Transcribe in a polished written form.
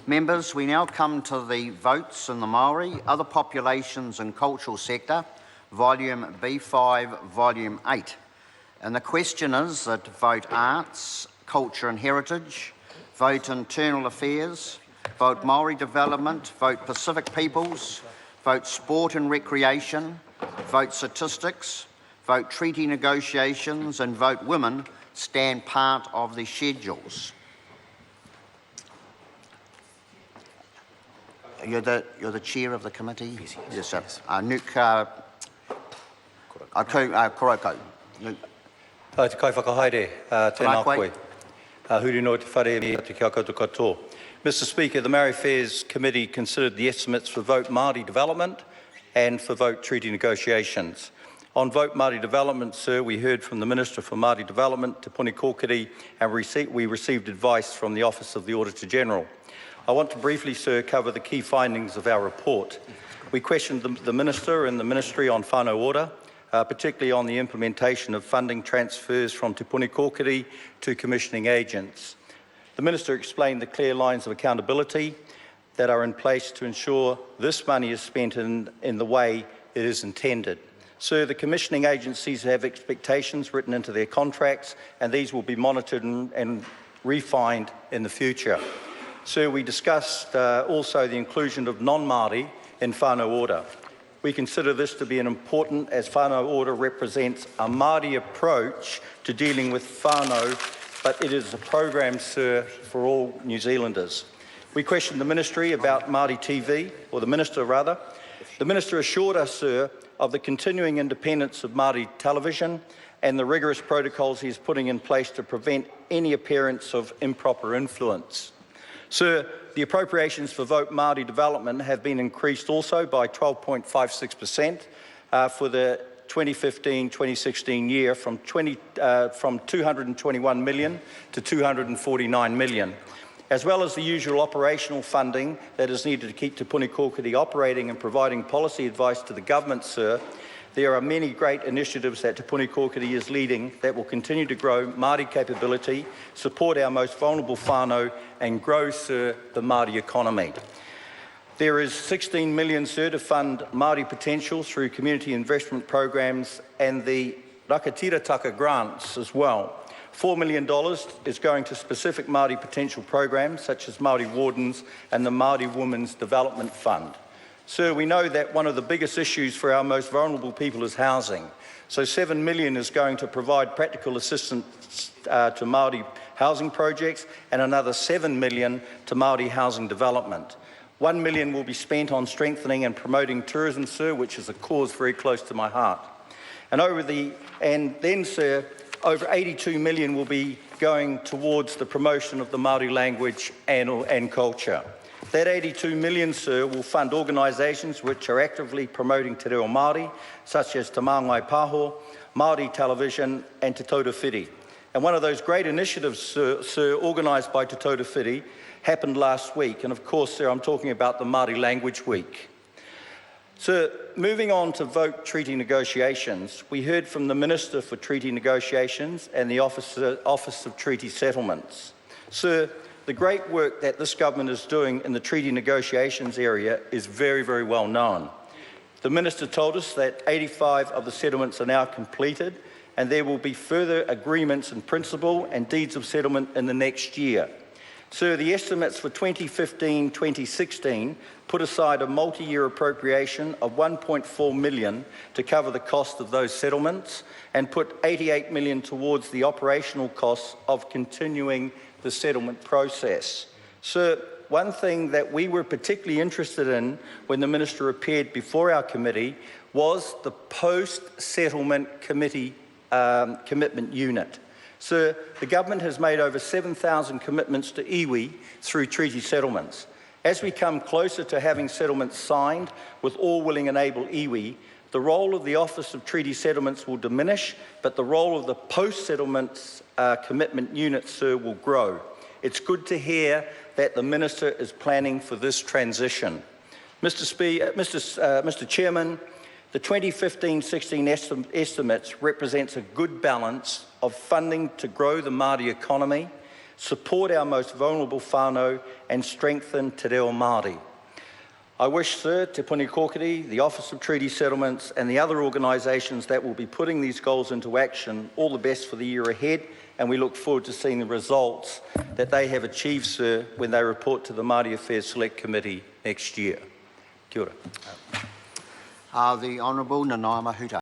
Members, we now come to the votes in the Māori, Other Populations and Cultural Sector, Volume B5, Volume 8. And the question is that vote Arts, Culture and Heritage, vote Internal Affairs, vote Māori Development, vote Pacific Peoples, vote Sport and Recreation, vote Statistics, vote Treaty Negotiations and vote Women stand part of the schedules. You're the chair of the committee? Yes, sir. Nuke Koroko. Te kai whakahaere, tēnā koe. Huri no te whare me te kia koutou katoa. Mr Speaker, the Māori Affairs Committee considered the estimates for vote Māori Development and for vote Treaty Negotiations. On vote Māori Development, sir, we heard from the Minister for Māori Development, Te Puni Kōkiri, and we received advice from the Office of the Auditor-General. I want to briefly, sir, cover the key findings of our report. We questioned the Minister and the Ministry on whānau order, particularly on the implementation of funding transfers from Te Puni Kōkiri to commissioning agents. The Minister explained the clear lines of accountability that are in place to ensure this money is spent in the way it is intended. Sir, the commissioning agencies have expectations written into their contracts, and these will be monitored and refined in the future. Sir, we discussed also the inclusion of non-Māori in whānau order. We consider this to be an important, as whānau order represents a Māori approach to dealing with whānau, but it is a program, sir, for all New Zealanders. We questioned the Ministry about Māori TV, or the Minister rather. The Minister assured us, sir, of the continuing independence of Māori television and the rigorous protocols he is putting in place to prevent any appearance of improper influence. Sir, the appropriations for Vote Māori Development have been increased also by 12.56% for the 2015-2016 year from 221 million to 249 million, as well as the usual operational funding that is needed to keep Te Puni Kōkiri operating and providing policy advice to the government, sir. There are many great initiatives that Te Puni Kōkiri is leading that will continue to grow Māori capability, support our most vulnerable whānau and grow, sir, the Māori economy. There is 16 million, sir, to fund Māori potential through community investment programs and the Rakatirataka grants as well. $4 million is going to specific Māori potential programs such as Māori Wardens and the Māori Women's Development Fund. Sir, we know that one of the biggest issues for our most vulnerable people is housing. So $7 million is going to provide practical assistance to Māori housing projects and another $7 million to Māori housing development. $1 million will be spent on strengthening and promoting tourism, sir, which is a cause very close to my heart. And then, sir, over $82 million will be going towards the promotion of the Māori language and culture. That $82 million, sir, will fund organisations which are actively promoting te reo Māori, such as Te Māngai Pāho, Māori Television and Te Tauta Whiri. And one of those great initiatives, sir, organised by Te Tauta Whiri happened last week. And of course, sir, I'm talking about the Māori Language Week. Sir, moving on to vote treaty negotiations, we heard from the Minister for Treaty Negotiations and the Office of Treaty Settlements. Sir, the great work that this government is doing in the treaty negotiations area is very, very well known. The Minister told us that 85 of the settlements are now completed and there will be further agreements in principle and deeds of settlement in the next year. Sir, the estimates for 2015-2016 put aside a multi-year appropriation of $1.4 million to cover the cost of those settlements and put $88 million towards the operational costs of continuing the settlement process. Sir, one thing that we were particularly interested in when the Minister appeared before our committee was the post-settlement committee commitment unit. Sir, the government has made over 7,000 commitments to iwi through treaty settlements. As we come closer to having settlements signed with all willing and able iwi, the role of the Office of Treaty Settlements will diminish, but the role of the post-settlements commitment unit, sir, will grow. It's good to hear that the Minister is planning for this transition. Mr. Chairman, the 2015-16 estimates represents a good balance of funding to grow the Māori economy, support our most vulnerable whānau and strengthen te reo Māori. I wish, Sir, Te Puni Kōkiri, the Office of Treaty Settlements and the other organisations that will be putting these goals into action all the best for the year ahead, and we look forward to seeing the results that they have achieved, Sir, when they report to the Māori Affairs Select Committee next year. Kia ora. The Honourable Nanaia Mahuta.